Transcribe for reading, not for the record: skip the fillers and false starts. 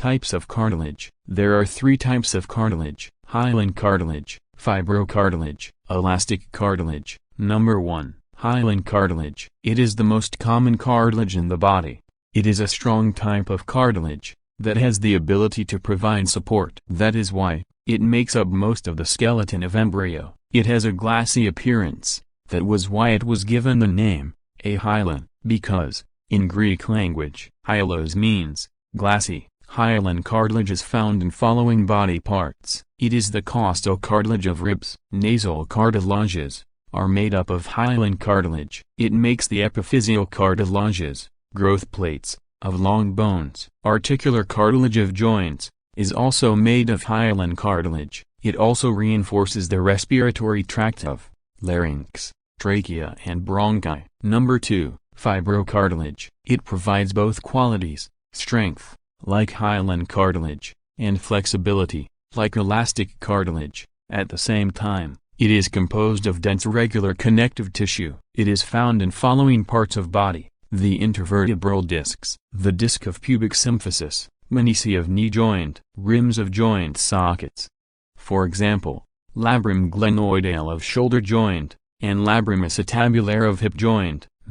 Types of cartilage. There are 3 types of cartilage: hyaline cartilage, fibrocartilage, elastic cartilage. Number 1. Hyaline cartilage. It is the most common cartilage in the body. It is a strong type of cartilage that has the ability to provide support. That is why it makes up most of the skeleton of embryo. It has a glassy appearance. That was why it was given the name, a hyaline, because, in Greek language, hyalos means glassy. Hyaline cartilage is found in following body parts. It is the costal cartilage of ribs. Nasal cartilages are made up of hyaline cartilage. It makes the epiphyseal cartilages, growth plates, of long bones. Articular cartilage of joints is also made of hyaline cartilage. It also reinforces the respiratory tract of larynx, trachea and bronchi. Number 2. Fibrocartilage. It provides both qualities: strength, like hyaline cartilage, and flexibility, like elastic cartilage. At the same time, it is composed of dense regular connective tissue. It is found in following parts of body: the intervertebral discs, the disc of pubic symphysis, menisci of knee joint, rims of joint sockets. For example, labrum glenoidale of shoulder joint, and labrum acetabulare of hip joint.